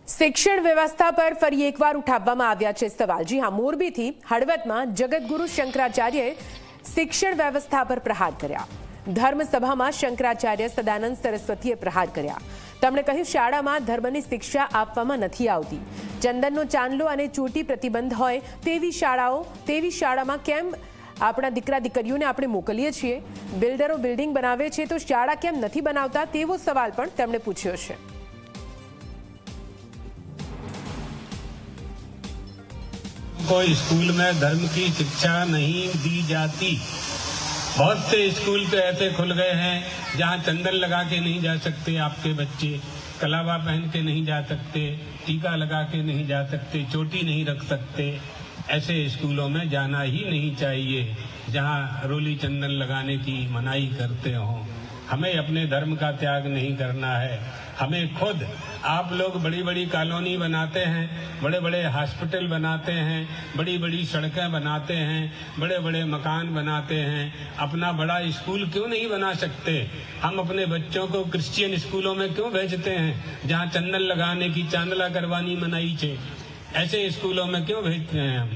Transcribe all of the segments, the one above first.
શિક્ષણ વ્યવસ્થા પર ફરી એકવાર ઉઠાવવામાં આવ્યા છે સવાલ। જી હા, મોરબીથી હળવદમાં જગતગુરુ શંકરાચાર્યએ શિક્ષણ વ્યવસ્થા પર પ્રહાર કર્યા। ધર્મસભામાં શંકરાચાર્ય સદાનંદ સરસ્વતીએ પ્રહાર કર્યા। તેમણે કહ્યું, શાળામાં ધર્મની શિક્ષા આપવામાં નથી આવતી। ચંદનનો ચાંદલો અને ચોટી પ્રતિબંધ હોય તેવી શાળામાં કેમ આપણા દીકરા દીકરીઓને આપણે મોકલીએ છીએ? બિલ્ડરો બિલ્ડિંગ બનાવે છે તો શાળા કેમ નથી બનાવતા? તેવો સવાલ પણ તેમણે પૂછ્યો છે। कोई स्कूल में धर्म की शिक्षा नहीं दी जाती। बहुत से स्कूल तो ऐसे खुल गए हैं जहां चंदन लगा के नहीं जा सकते आपके बच्चे, कलावा पहन के नहीं जा सकते, टीका लगा के नहीं जा सकते, चोटी नहीं रख सकते। ऐसे स्कूलों में जाना ही नहीं चाहिए जहां रोली चंदन लगाने की मनाही करते हों। हमें अपने धर्म का त्याग नहीं करना है। हमें खुद, आप लोग बड़ी बड़ी कॉलोनी बनाते हैं, बड़े बड़े हॉस्पिटल बनाते हैं, बड़ी बड़ी सड़कें बनाते हैं, बड़े बड़े मकान बनाते हैं, अपना बड़ा स्कूल क्यों नहीं बना सकते? हम अपने बच्चों को क्रिश्चियन स्कूलों में क्यों भेजते हैं जहां चंदन लगाने की, चांदला करवानी मनाई है? ऐसे स्कूलों में क्यों भेजते हैं हम?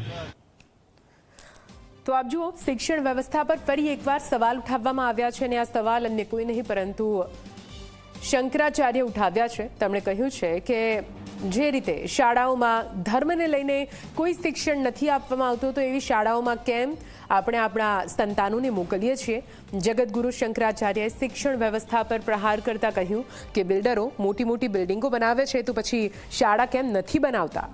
तो आप जुओ, शिक्षण व्यवस्था पर फरी एकवार सवाल उठाववामां आव्या छे ने आ सवाल अन्य कोई नहीं परंतु शंकराचार्य उठाव्या छे। તેમણે કહ્યું છે કે જે રીતે શાળાઓમાં ધર્મને લઈને કોઈ શિક્ષણ નથી આપવામાં આવતું તો એવી શાળાઓમાં કેમ આપણે આપણા સંતાનોને મોકલીએ છીએ? જગતગુરુ શંકરાચાર્યએ શિક્ષણ વ્યવસ્થા પર પ્રહાર કરતા કહ્યું કે બિલ્ડરો મોટી મોટી બિલ્ડિંગો બનાવે છે તો પછી શાળા કેમ નથી બનાવતા?